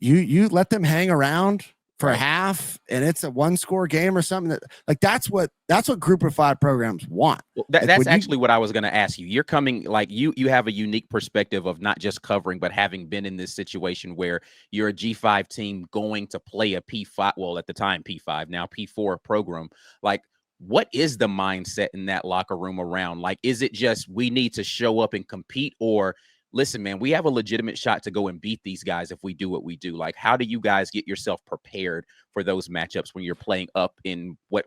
you let them hang around for a half and it's a 1-score game or something. That's what group of 5 programs want. Well, that's actually what I was going to ask you. You're coming, like, you have a unique perspective of not just covering, but having been in this situation where you're a G5 team going to play a P5, well, at the time P5, now P4 program. Like, what is the mindset in that locker room around? Like, is it just we need to show up and compete, or listen, man, we have a legitimate shot to go and beat these guys if we do what we do? Like, how do you guys get yourself prepared for those matchups when you're playing up in what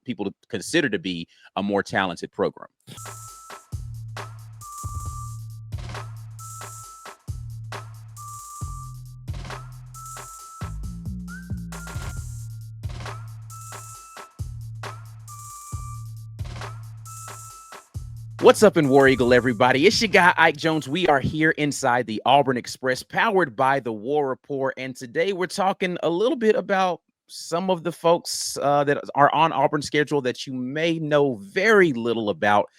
people consider to be a more talented program? What's up in War Eagle, everybody? It's your guy, Ike Jones. We are here inside the Auburn Express, powered by the War Report. And today we're talking a little bit about some of the folks that are on Auburn's schedule that you may know very little about.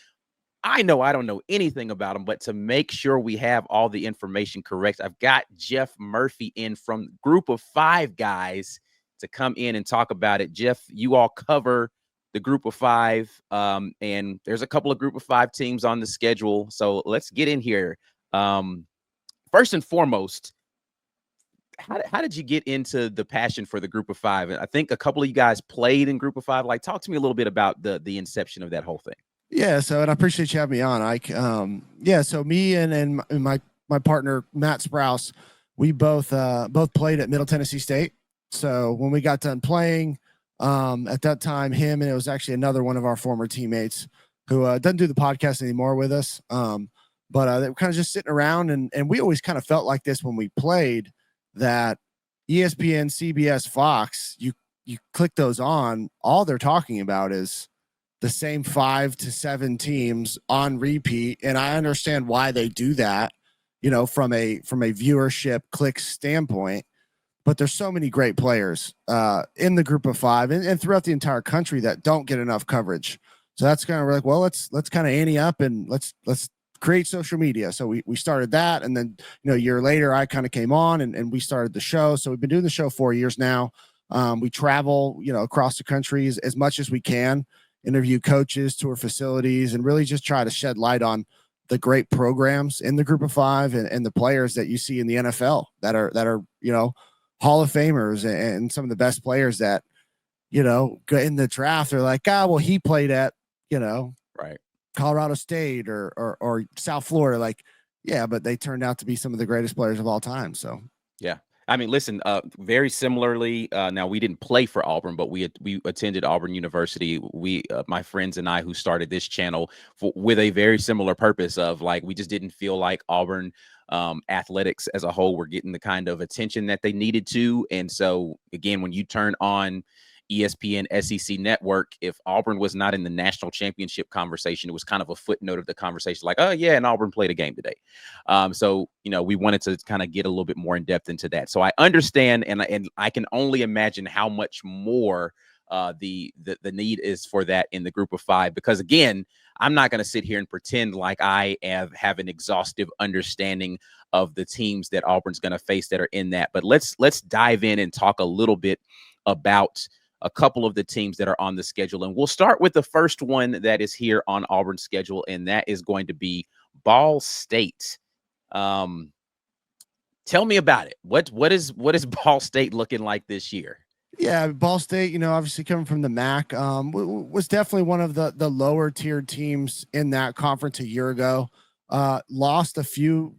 I know I don't know anything about them, but to make sure we have all the information correct, I've got Jeff Murphy in from Group of 5 guys to come in and talk about it. Jeff, you all cover the Group of 5, and there's a couple of Group of 5 teams on the schedule. So let's get in here. First and foremost, how did you get into the passion for the Group of 5? I think a couple of you guys played in Group of 5. Like, talk to me a little bit about the inception of that whole thing. Yeah, so, and I appreciate you having me on, Ike. So me and my partner Matt Sprouse, we both played at Middle Tennessee State. So when we got done playing, at that time, him and it was actually another one of our former teammates who doesn't do the podcast anymore with us. But they were kind of just sitting around, and we always kind of felt like this when we played, that ESPN, CBS, Fox, you click those on, all they're talking about is the same 5 to 7 teams on repeat. And I understand why they do that, from a viewership click standpoint. But there's so many great players in the Group of 5 and throughout the entire country that don't get enough coverage. So that's kind of like, well, let's kind of ante up and let's create social media. So we started that, and then a year later I kind of came on and we started the show. So we've been doing the show 4 years now. We travel across the country as much as we can, interview coaches, tour facilities, and really just try to shed light on the great programs in the Group of 5 and the players that you see in the NFL that are Hall of Famers and some of the best players that, go in the draft. They're like, well, he played at, right, Colorado State or South Florida. Like, yeah, but they turned out to be some of the greatest players of all time. So, yeah. I mean, listen, very similarly, now we didn't play for Auburn, but we attended Auburn University. We, my friends and I, who started this channel with a very similar purpose of, like, we just didn't feel like Auburn athletics as a whole were getting the kind of attention that they needed to. And so, again, when you turn on ESPN SEC network, if Auburn was not in the national championship conversation, it was kind of a footnote of the conversation, like, oh yeah, and Auburn played a game today. So we wanted to kind of get a little bit more in depth into that. So I understand, and I can only imagine how much more the need is for that in the Group of 5, because again, I'm not going to sit here and pretend like I have an exhaustive understanding of the teams that Auburn's going to face that are in that. But let's dive in and talk a little bit about a couple of the teams that are on the schedule. And we'll start with the first one that is here on Auburn's schedule, and that is going to be Ball State. Tell me about it. What is Ball State looking like this year? Yeah, Ball State, obviously coming from the MAC, was definitely one of the lower tiered teams in that conference a year ago. Lost a few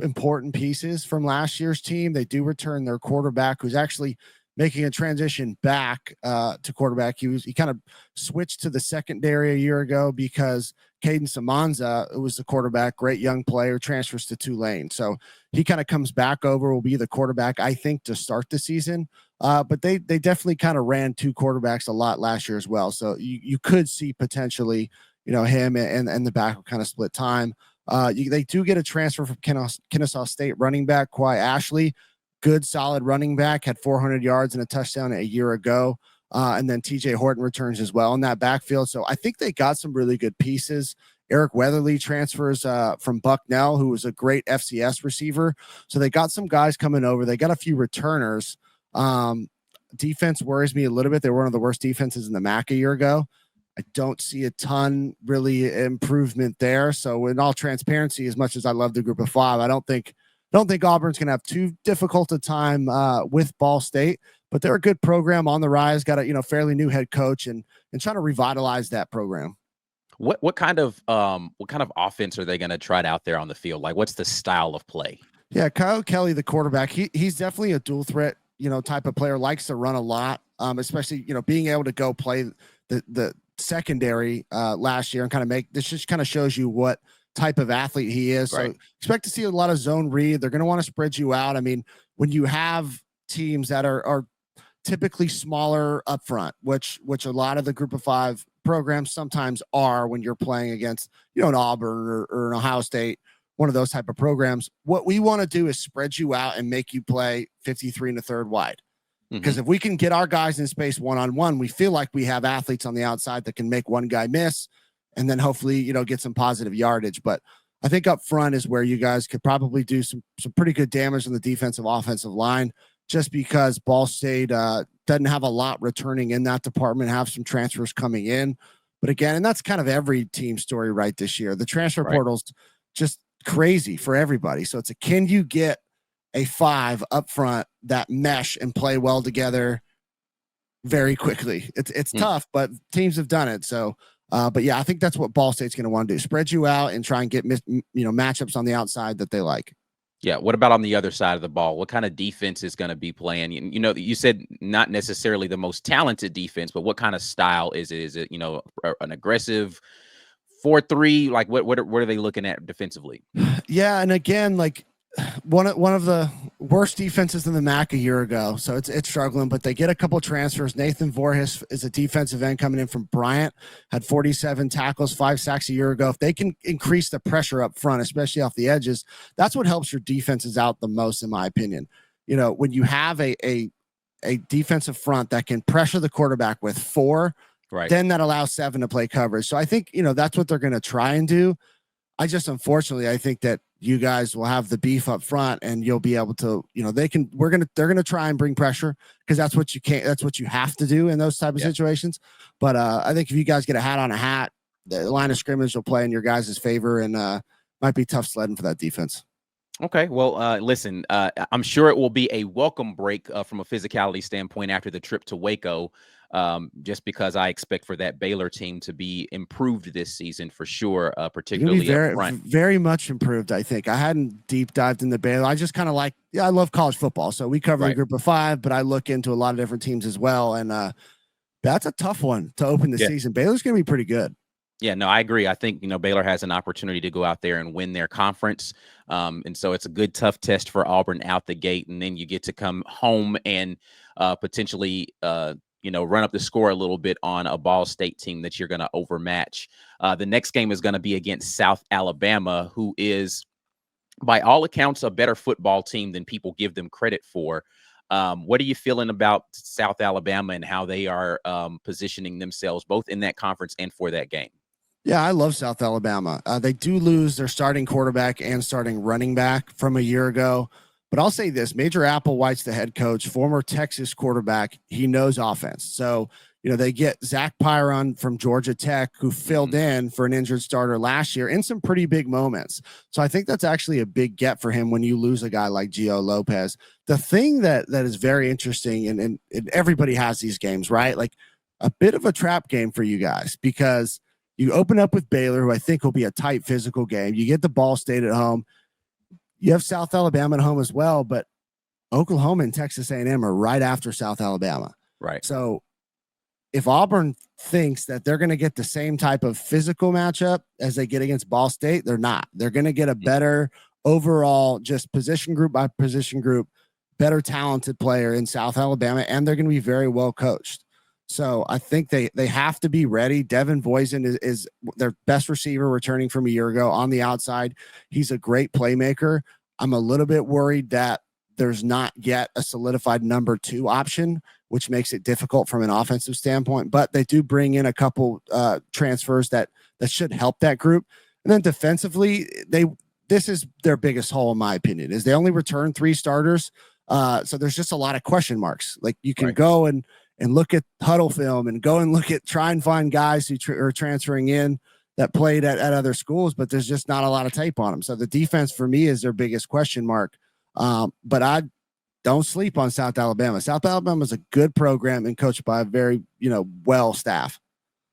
important pieces from last year's team. They do return their quarterback, who's actually making a transition back to quarterback. He kind of switched to the secondary a year ago because Caden Samanza, who was the quarterback, great young player, transfers to Tulane. So he kind of comes back over, will be the quarterback, I think, to start the season. But they definitely kind of ran 2 quarterbacks a lot last year as well. So you could see potentially, him and the back will kind of split time. They do get a transfer from Kennesaw State running back, Kwai Ashley. Good, solid running back, had 400 yards and a touchdown a year ago. And then TJ Horton returns as well in that backfield. So I think they got some really good pieces Eric Weatherly transfers from Bucknell, who was a great FCS receiver. So they got some guys coming over. They got a few returners. Defense worries me a little bit. They were one of the worst defenses in the MAC a year ago. I don't see a ton really improvement there. So in all transparency, as much as I love the group of five, I don't think Auburn's going to have too difficult a time with Ball State, but they're a good program on the rise, got a fairly new head coach and trying to revitalize that program. What kind of offense are they going to try out there on the field? Like, what's the style of play? Yeah, Kyle Kelly, the quarterback, he's definitely a dual threat, type of player, likes to run a lot, especially, being able to go play the secondary last year and kind of make this just kind of shows you what type of athlete he is. Right. So expect to see a lot of zone read. They're going to want to spread you out. I mean, when you have teams that are typically smaller up front, which a lot of the group of five programs sometimes are when you're playing against, an Auburn or an Ohio State, one of those type of programs. What we want to do is spread you out and make you play 53 and a third wide. Because if we can get our guys in space one-on-one, we feel like we have athletes on the outside that can make one guy miss and then hopefully, get some positive yardage. But I think up front is where you guys could probably do some pretty good damage on the defensive offensive line, just because Ball State doesn't have a lot returning in that department, have some transfers coming in. But again, and that's kind of every team story right this year. The transfer portal's just crazy for everybody. So can you get a five up front that mesh and play well together very quickly? It's tough, but teams have done it. So, but yeah, I think that's what Ball State's going to want to do: spread you out and try and get matchups on the outside that they like. Yeah. What about on the other side of the ball? What kind of defense is going to be playing? You said not necessarily the most talented defense, but what kind of style is it? Is it an aggressive 4-3? Like what are they looking at defensively? Yeah, and again, like one of the worst defenses in the MAC a year ago, so it's struggling. But they get a couple transfers. Nathan Voorhis is a defensive end coming in from Bryant, had 47 tackles, 5 sacks a year ago. If they can increase the pressure up front, especially off the edges, that's what helps your defenses out the most, in my opinion. When you have a defensive front that can pressure the quarterback with 4, then that allows 7 to play coverage. So I think that's what they're going to try and do. Unfortunately, I think that you guys will have the beef up front and you'll be able to, they're going to try and bring pressure because that's what you have to do in those type of situations. But I think if you guys get a hat on a hat, the line of scrimmage will play in your guys' favor and might be tough sledding for that defense. Okay. Well, listen, I'm sure it will be a welcome break from a physicality standpoint after the trip to Waco. Just because I expect for that Baylor team to be improved this season for sure, particularly up front. Very much improved, I think. I hadn't deep dived into Baylor. I just kind of I love college football. So we cover a group of 5, but I look into a lot of different teams as well. And that's a tough one to open the season. Baylor's going to be pretty good. Yeah, no, I agree. I think, Baylor has an opportunity to go out there and win their conference. And so it's a good, tough test for Auburn out the gate. And then you get to come home and potentially run up the score a little bit on a Ball State team that you're going to overmatch. The next game is going to be against South Alabama, who is, by all accounts, a better football team than people give them credit for. What are you feeling about South Alabama and how they are positioning themselves both in that conference and for that game? Yeah, I love South Alabama. They do lose their starting quarterback and starting running back from a year ago. But I'll say this, Major Applewhite's the head coach, former Texas quarterback. He knows offense. So, they get Zach Pyron from Georgia Tech, who filled in for an injured starter last year in some pretty big moments. So I think that's actually a big get for him when you lose a guy like Gio Lopez. The thing that is very interesting, and everybody has these games, right? Like a bit of a trap game for you guys, because you open up with Baylor, who I think will be a tight physical game. You get the Ball State at home. You have South Alabama at home as well, but Oklahoma and Texas A&M are right after South Alabama. Right. So if Auburn thinks that they're going to get the same type of physical matchup as they get against Ball State, they're not. They're going to get a better overall, just position group by position group, better talented player in South Alabama, and they're going to be very well coached. So I think they have to be ready. Devin Voisin is their best receiver returning from a year ago on the outside. He's a great playmaker. I'm a little bit worried that there's not yet a solidified number 2 option, which makes it difficult from an offensive standpoint. But they do bring in a couple transfers that should help that group. And then defensively, this is their biggest hole, in my opinion, is they only return 3 starters. So there's just a lot of question marks. Like you can go and look at huddle film and go and try and find guys who are transferring in that played at other schools, but there's just not a lot of tape on them. So the defense for me is their biggest question mark. But I don't sleep on South Alabama. South Alabama is a good program and coached by a very, well staff.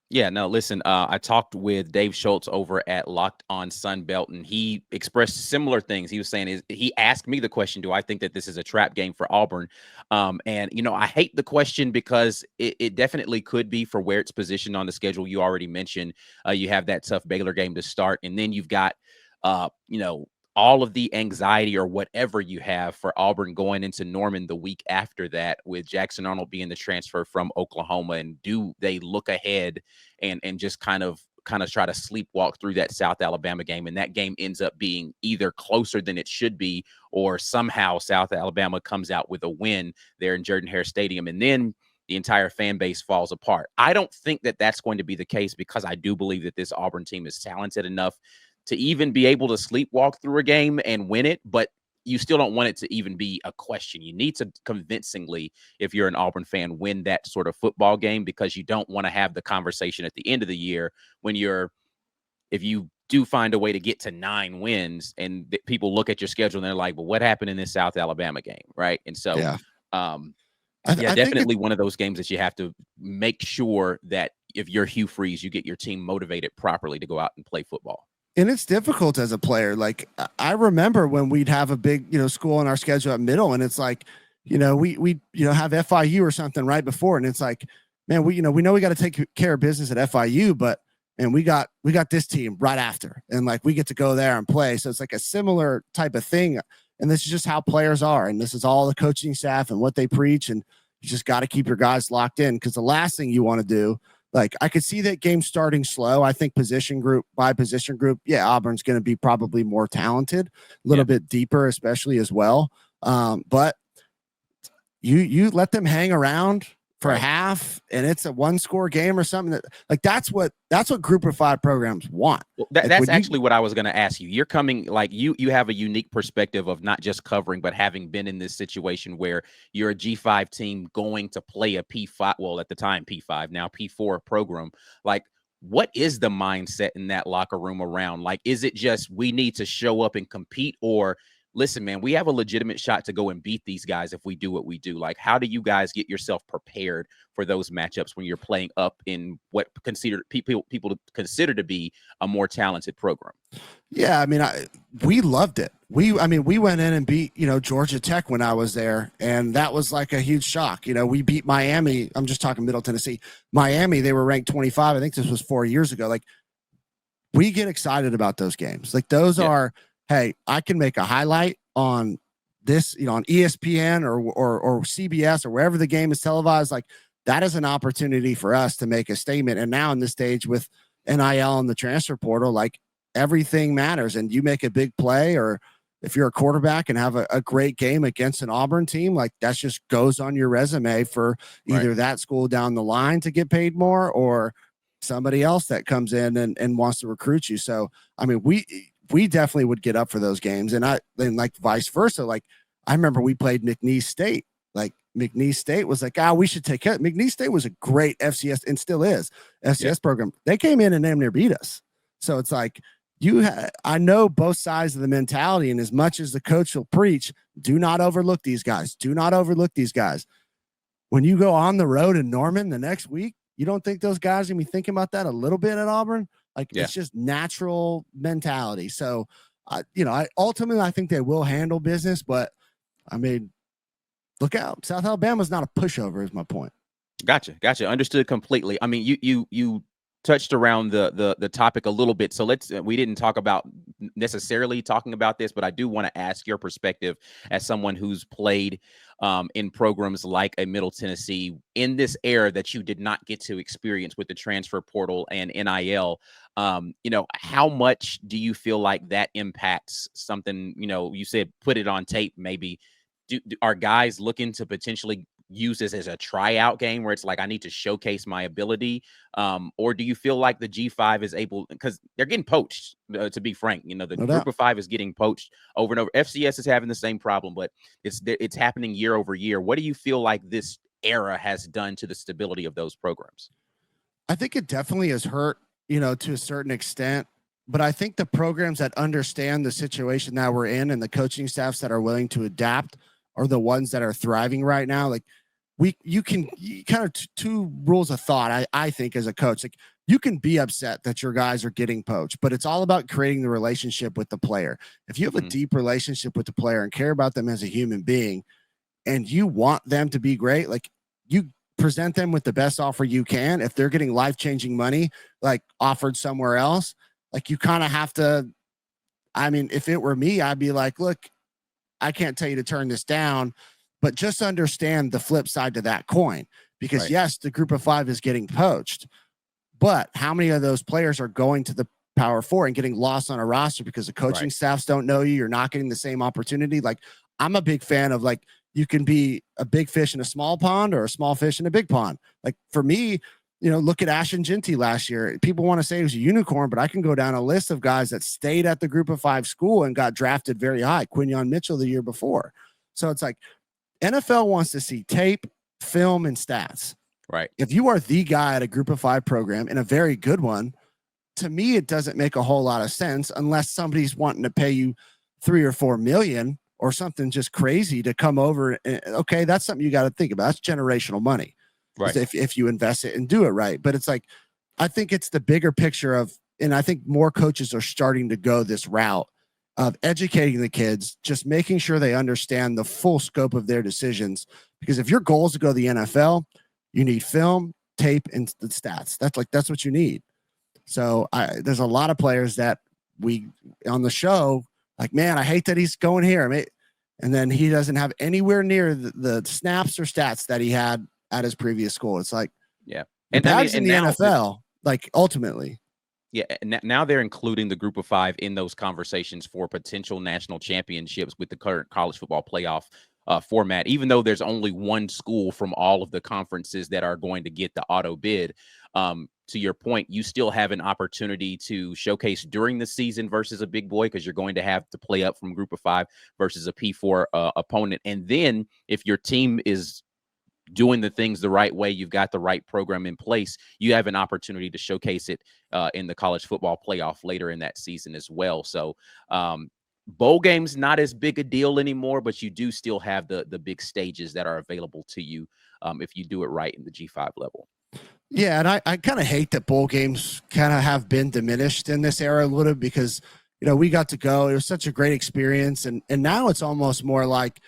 Yeah, no, listen, I talked with Dave Schultz over at Locked on Sunbelt, and he expressed similar things. He was saying, he asked me the question, do I think that this is a trap game for Auburn? And, I hate the question because it definitely could be for where it's positioned on the schedule. You already mentioned you have that tough Baylor game to start, and then you've got, all of the anxiety or whatever you have for Auburn going into Norman the week after that, with Jackson Arnold being the transfer from Oklahoma. And do they look ahead and just kind of try to sleepwalk through that South Alabama game? And that game ends up being either closer than it should be, or somehow South Alabama comes out with a win there in Jordan-Hare Stadium, and then the entire fan base falls apart. I don't think that that's going to be the case, because I do believe that this Auburn team is talented enough to even be able to sleepwalk through a game and win it, but you still don't want it to even be a question. You need to convincingly, if you're an Auburn fan, win that sort of football game, because you don't want to have the conversation at the end of the year when if you do find a way to get to 9 wins and people look at your schedule and they're like, well, what happened in this South Alabama game? Right. And so, definitely one of those games that you have to make sure that if you're Hugh Freeze, you get your team motivated properly to go out and play football. And it's difficult as a player. Like I remember when we'd have a big, school on our schedule at middle, and it's like, we have FIU or something right before. And it's like, man, we know we got to take care of business at FIU, but and we got this team right after, and like we get to go there and play. So it's like a similar type of thing. And this is just how players are. And this is all the coaching staff and what they preach. And you just got to keep your guys locked in, because the last thing you want to do, like I could see that game starting slow. I think position group by position group, Auburn's going to be probably more talented, a little bit deeper, especially as well. But you let them hang around for a half, and it's a 1-score game or something. That's what Group of 5 programs want. Well, that's actually what I was going to ask you. You're coming, like you have a unique perspective of not just covering, but having been in this situation where you're a G5 team going to play a P5, well, at the time P5, now P4 program. Like, what is the mindset in that locker room around? Like, is it just we need to show up and compete, or listen, man, we have a legitimate shot to go and beat these guys if we do what we do? Like, how do you guys get yourself prepared for those matchups when you're playing up in what people consider to be a more talented program? Yeah, I mean, we loved it. We went in and beat, Georgia Tech when I was there, and that was like a huge shock. We beat Miami. I'm just talking Middle Tennessee. Miami, they were ranked 25. I think this was 4 years ago. Like, we get excited about those games. Like, those are, hey, I can make a highlight on this, on ESPN or CBS or wherever the game is televised. Like, that is an opportunity for us to make a statement. And now in this stage with NIL and the transfer portal, like, everything matters. And you make a big play, or if you're a quarterback and have a great game against an Auburn team, like, that just goes on your resume for either that school down the line to get paid more, or somebody else that comes in and wants to recruit you. So, I mean, we definitely would get up for those games. And like vice versa. Like, I remember we played McNeese State. Like, McNeese State was like, we should take care. McNeese State was a great FCS, and still is FCS program. They came in and damn near beat us. So it's like, I know both sides of the mentality. And as much as the coach will preach, do not overlook these guys. Do not overlook these guys. When you go on the road in Norman the next week, you don't think those guys are going to be thinking about that a little bit at Auburn? Like, it's just natural mentality. So, I think they will handle business, but I mean, look out. South Alabama's not a pushover, is my point. Gotcha. Understood completely. I mean, you touched around the topic a little bit. So we didn't talk about necessarily talking about this, but I do want to ask your perspective as someone who's played in programs like a Middle Tennessee in this era that you did not get to experience with the transfer portal and NIL. How much do you feel like that impacts something? You said put it on tape, maybe are guys looking to potentially use this as a tryout game where it's like, I need to showcase my ability? Or do you feel like the G5 is able, because they're getting poached, to be frank, the group of 5 is getting poached over and over. FCS is having the same problem, but it's happening year over year. What do you feel like this era has done to the stability of those programs? I think it definitely has hurt, to a certain extent, but I think the programs that understand the situation that we're in and the coaching staffs that are willing to adapt are the ones that are thriving right now. Like you kind of two rules of thought. I think as a coach, like you can be upset that your guys are getting poached, but it's all about creating the relationship with the player. If you have a deep relationship with the player and care about them as a human being, and you want them to be great, like you present them with the best offer you can. If they're getting life-changing money, like offered somewhere else, like you kind of have to, I mean, if it were me, I'd be like, look, I can't tell you to turn this down, but just understand the flip side to that coin. Because yes, the group of 5 is getting poached, but how many of those players are going to the Power 4 and getting lost on a roster because the coaching staffs don't know you? You're not getting the same opportunity. Like I'm a big fan of like, you can be a big fish in a small pond or a small fish in a big pond. Like for me, look at Ashton Genty last year. People want to say he was a unicorn, but I can go down a list of guys that stayed at the group of 5 school and got drafted very high. Quinyon Mitchell the year before. So it's like NFL wants to see tape, film, and stats. Right. If you are the guy at a group of 5 program and a very good one, to me, it doesn't make a whole lot of sense unless somebody's wanting to pay you $3 or $4 million or something just crazy to come over. Okay, that's something you got to think about. That's generational money. Right. If you invest it and do it right. But it's like, I think it's the bigger picture of, and I think more coaches are starting to go this route of educating the kids, just making sure they understand the full scope of their decisions. Because if your goal is to go to the NFL, you need film, tape, and the stats. That's what you need. So there's a lot of players that we on the show, like, man, I hate that he's going here. I mean, and then he doesn't have anywhere near the snaps or stats that he had at his previous school. It's like, yeah. And that's in the NFL, like ultimately. Yeah. Now they're including the group of 5 in those conversations for potential national championships with the current college football playoff format, even though there's only one school from all of the conferences that are going to get the auto bid. To your point, you still have an opportunity to showcase during the season versus a big boy, because you're going to have to play up from group of 5 versus a P4 opponent. And then if your team is doing the things the right way, you've got the right program in place, you have an opportunity to showcase it in the college football playoff later in that season as well. So bowl games, not as big a deal anymore, but you do still have the big stages that are available to you if you do it right in the G5 level. Yeah, and I kind of hate that bowl games kind of have been diminished in this era a little, because, we got to go. It was such a great experience. And now it's almost more like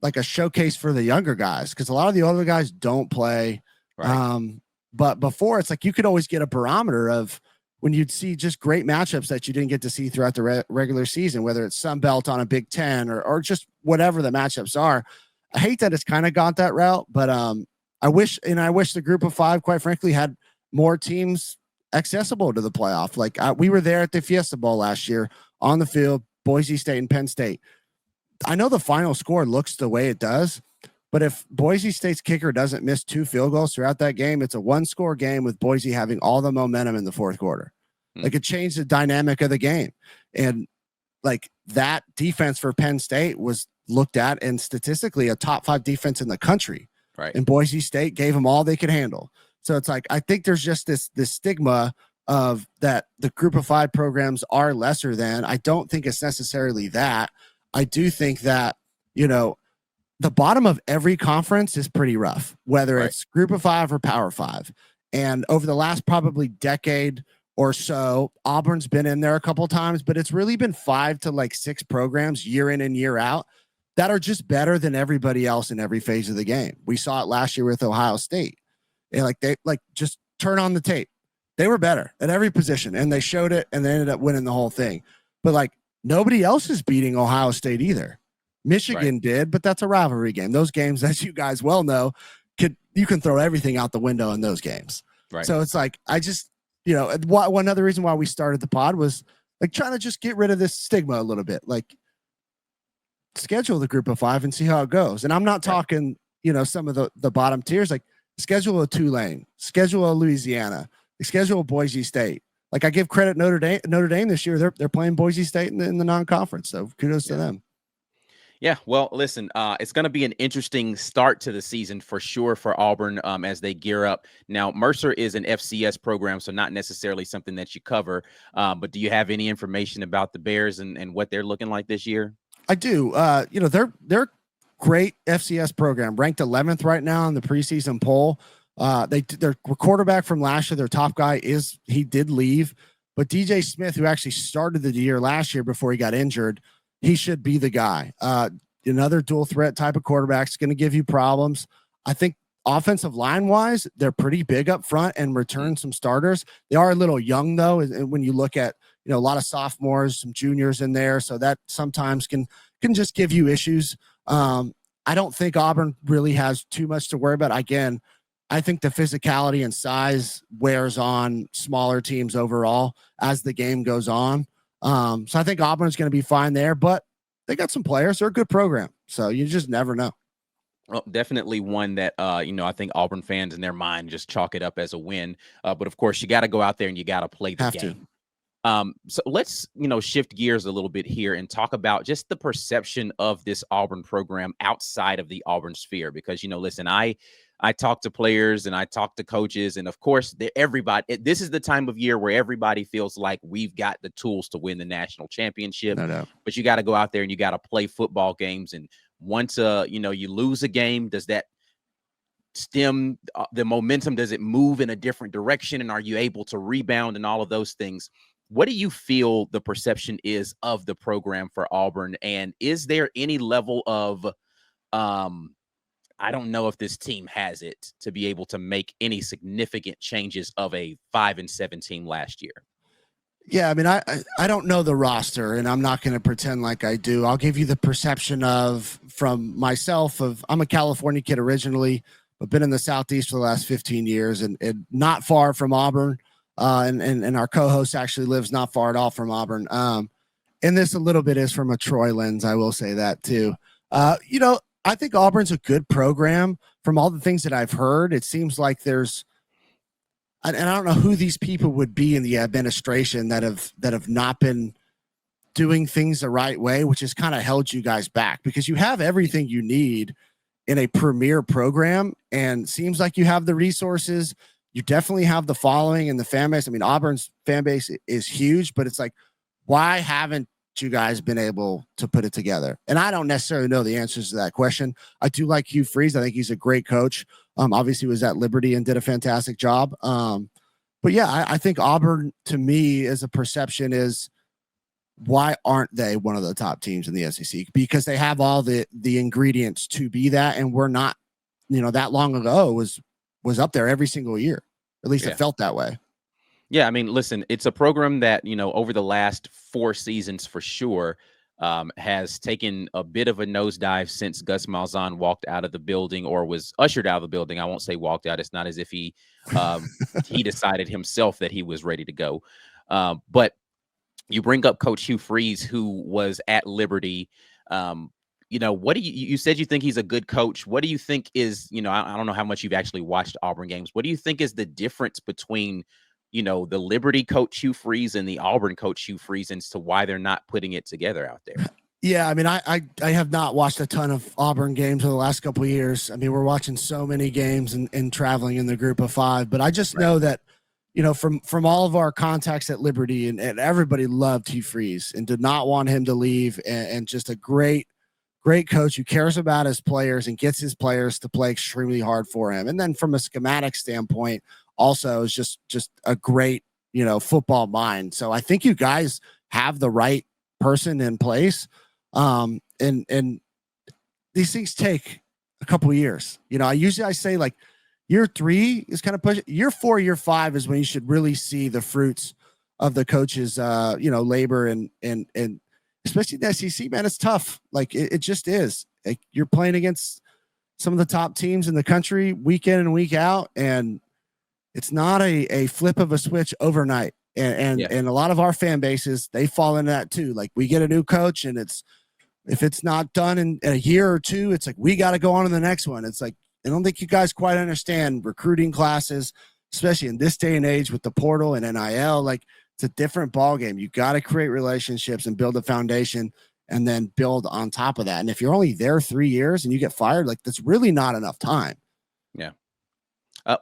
a showcase for the younger guys, because a lot of the older guys don't play. Right. But before, it's like you could always get a barometer of when you'd see just great matchups that you didn't get to see throughout the regular season, whether it's Sun Belt on a Big Ten or just whatever the matchups are. I hate that it's kind of gone that route, but I wish the group of 5, quite frankly, had more teams accessible to the playoff. Like we were there at the Fiesta Bowl last year on the field, Boise State and Penn State. I know the final score looks the way it does, but if Boise State's kicker doesn't miss 2 field goals throughout that game, it's a 1-score game with Boise having all the momentum in the fourth quarter. Like it changed the dynamic of the game. And like that defense for Penn State was looked at and statistically a top 5 defense in the country. Right. And Boise State gave them all they could handle. So it's like, I think there's just this stigma of that the group of 5 programs are lesser than. I don't think it's necessarily that. I do think that, the bottom of every conference is pretty rough, whether it's group of 5 or Power 5. And over the last probably decade or so, Auburn's been in there a couple of times, but it's really been 5 to like 6 programs year in and year out that are just better than everybody else in every phase of the game. We saw it last year with Ohio State. And they just turn on the tape. They were better at every position, and they showed it, and they ended up winning the whole thing. But nobody else is beating Ohio State either. Michigan did, but that's a rivalry game. Those games, as you guys well know, you can throw everything out the window in those games. Right. So it's like, I just, one other reason why we started the pod was like trying to just get rid of this stigma a little bit. Like schedule the group of 5 and see how it goes. And I'm not talking, some of the bottom tiers, like schedule a Tulane, schedule a Louisiana, schedule a Boise State. Like I give credit Notre Dame this year. They're playing Boise State in the non-conference. So kudos to them. Yeah, well, listen, it's going to be an interesting start to the season for sure for Auburn as they gear up. Now, Mercer is an FCS program, so not necessarily something that you cover. But do you have any information about the Bears and what they're looking like this year? I do. They're great FCS program, ranked 11th right now in the preseason poll. Their quarterback from last year, their top guy he did leave, but DJ Smith, who actually started the year last year before he got injured, he should be the guy. Another dual threat type of quarterback is going to give you problems. I think offensive line wise, they're pretty big up front and return some starters. They are a little young though. And when you look at, a lot of sophomores, some juniors in there. So that sometimes can just give you issues. I don't think Auburn really has too much to worry about. Again, I think the physicality and size wears on smaller teams overall as the game goes on. So I think Auburn's going to be fine there, but they got some players. They're a good program. So you just never know. Well, definitely one that, I think Auburn fans in their mind just chalk it up as a win. But of course you got to go out there and you got to play the game. So let's, shift gears a little bit here and talk about just the perception of this Auburn program outside of the Auburn sphere, because, listen, I talk to players and I talk to coaches, and of course, this is the time of year where everybody feels like we've got the tools to win the national championship. No. But you got to go out there and you got to play football games. And once, you lose a game, does that stem the momentum? Does it move in a different direction? And are you able to rebound and all of those things? What do you feel the perception is of the program for Auburn? And is there any level of, I don't know if this team has it to be able to make any significant changes of a 5-7 team last year? Yeah, I mean, I don't know the roster, and I'm not going to pretend like I do. I'll give you the perception from myself I'm a California kid originally, but been in the Southeast for the last 15 years and not far from Auburn. And our co-host actually lives not far at all from Auburn. And this a little bit is from a Troy lens. I will say that too. I think Auburn's a good program from all the things that I've heard. It seems like and I don't know who these people would be in the administration that have not been doing things the right way, which has kind of held you guys back, because you have everything you need in a premier program and seems like you have the resources. You definitely have the following and the fan base. I mean, Auburn's fan base is huge, but it's like, why haven't you guys been able to put it together? And I don't necessarily know the answers to that question. I do like Hugh Freeze. I think he's a great coach. Obviously was at Liberty and did a fantastic job. But yeah, I think Auburn, to me, as a perception is, why aren't they one of the top teams in the SEC? Because they have all the ingredients to be that. And we're not, that long ago was up there every single year. At least it felt that way. Yeah, I mean, listen, it's a program that, over the last 4 seasons for sure, has taken a bit of a nosedive since Gus Malzahn walked out of the building, or was ushered out of the building. I won't say walked out. It's not as if he decided himself that he was ready to go. But you bring up Coach Hugh Freeze, who was at Liberty. What do you said you think he's a good coach. What do you think is, I don't know how much you've actually watched Auburn games. What do you think is the difference between, the Liberty coach Hugh Freeze and the Auburn coach Hugh Freeze, as to why they're not putting it together out there? Yeah, I mean, I have not watched a ton of Auburn games in the last couple of years. I mean, we're watching so many games and traveling in the group of 5, but I just know that, from all of our contacts at Liberty and everybody loved Hugh Freeze and did not want him to leave, and just a great coach who cares about his players and gets his players to play extremely hard for him. And then from a schematic standpoint, also is just a great, football mind. So I think you guys have the right person in place. And these things take a couple of years. I say like year 3 is kind of pushing. Year 4, year 5 is when you should really see the fruits of the coach's, labor and especially the SEC, man. It's tough. Like it just is. Like, you're playing against some of the top teams in the country week in and week out, and it's not a flip of a switch overnight. And a lot of our fan bases, they fall into that too. Like, we get a new coach and it's if it's not done in a year or two, it's like, we got to go on to the next one. It's like, I don't think you guys quite understand recruiting classes, especially in this day and age with the portal and NIL. Like, it's a different ball game. You got to create relationships and build a foundation and then build on top of that. And if you're only there 3 years and you get fired, like, that's really not enough time. Yeah.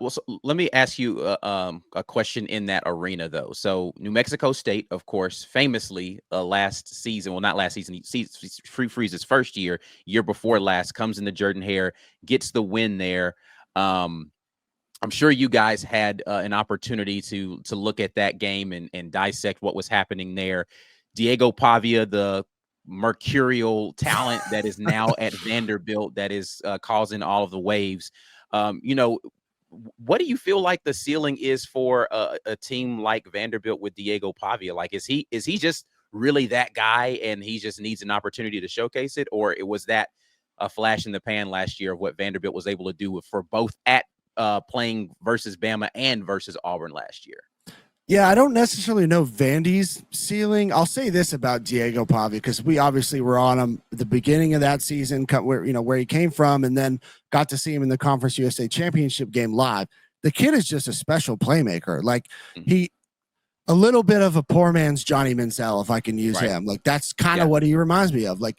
Well, so let me ask you a question in that arena, though. So New Mexico State, of course, famously last season, well, not last season, Freeze's first year before last, comes into Jordan-Hare, gets the win there. I'm sure you guys had an opportunity to look at that game and dissect what was happening there. Diego Pavia, the mercurial talent that is now at Vanderbilt, that is causing all of the waves. What do you feel like the ceiling is for a team like Vanderbilt with Diego Pavia? Like, is he just really that guy and he just needs an opportunity to showcase it? Or was that a flash in the pan last year of what Vanderbilt was able to do for both at playing versus Bama and versus Auburn last year? Yeah, I don't necessarily know Vandy's ceiling. I'll say this about Diego Pavia, because we obviously were on him at the beginning of that season, where he came from, and then got to see him in the Conference USA Championship game live. The kid is just a special playmaker. Like, a little bit of a poor man's Johnny Manziel, if I can use him. Like, that's kind of what he reminds me of. Like,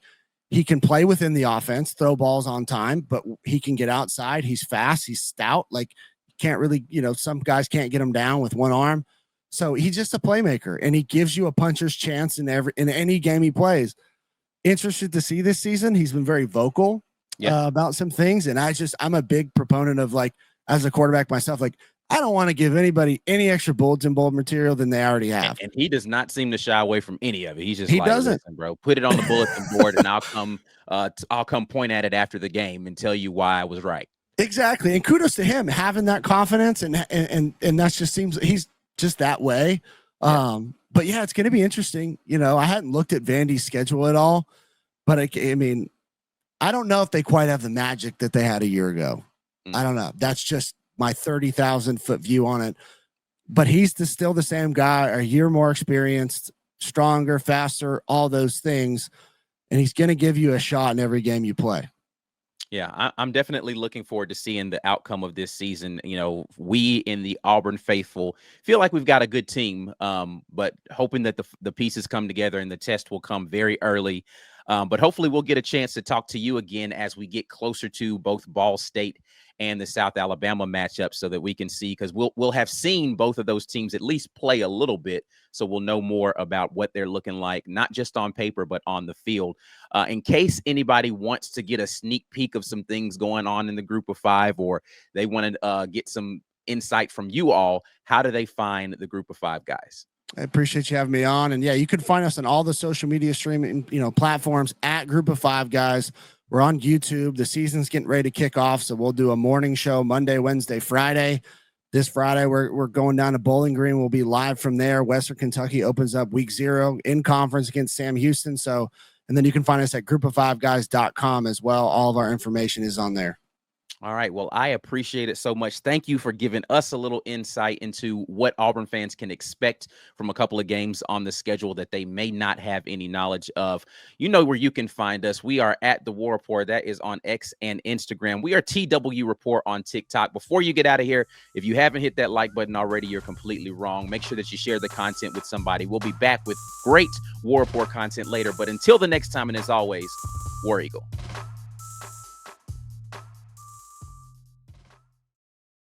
he can play within the offense, throw balls on time, but he can get outside. He's fast. He's stout. Like, can't really, some guys can't get him down with one arm. So he's just a playmaker, and he gives you a puncher's chance in any game he plays. Interested to see this season. He's been very vocal about some things, and I'm a big proponent of, like, as a quarterback myself, like, I don't want to give anybody any extra bulletin board material than they already have. And he does not seem to shy away from any of it. He's just doesn't. Listen, bro, put it on the bulletin board, and I'll come point at it after the game and tell you why I was right. Exactly, and kudos to him having that confidence, and that just seems he's just that way. But yeah, it's going to be interesting. I hadn't looked at Vandy's schedule at all, but I mean, I don't know if they quite have the magic that they had a year ago. I don't know. That's just my 30,000 foot view on it, but he's still the same guy, a year more experienced, stronger, faster, all those things. And he's going to give you a shot in every game you play. Yeah, I'm definitely looking forward to seeing the outcome of this season. We in the Auburn faithful feel like we've got a good team, but hoping that the pieces come together and the test will come very early. But hopefully we'll get a chance to talk to you again as we get closer to both Ball State and the South Alabama matchup, so that we can see, because we'll have seen both of those teams at least play a little bit, so we'll know more about what they're looking like, not just on paper but on the field. In case anybody wants to get a sneak peek of some things going on in the Group of Five, or they want to get some insight from you all, how do they find the Group of Five guys? I appreciate you having me on. And yeah, you can find us on all the social media streaming, platforms at Group of Five Guys. We're on YouTube. The season's getting ready to kick off, so we'll do a morning show Monday, Wednesday, Friday. This Friday, we're going down to Bowling Green. We'll be live from there. Western Kentucky opens up week 0 in conference against Sam Houston. So, and then you can find us at groupof5guys.com as well. All of our information is on there. All right. Well, I appreciate it so much. Thank you for giving us a little insight into what Auburn fans can expect from a couple of games on the schedule that they may not have any knowledge of. You know where you can find us. We are at The War Report. That is on X and Instagram. We are TW Report on TikTok. Before you get out of here, if you haven't hit that like button already, you're completely wrong. Make sure that you share the content with somebody. We'll be back with great War Report content later. But until the next time, and as always, War Eagle.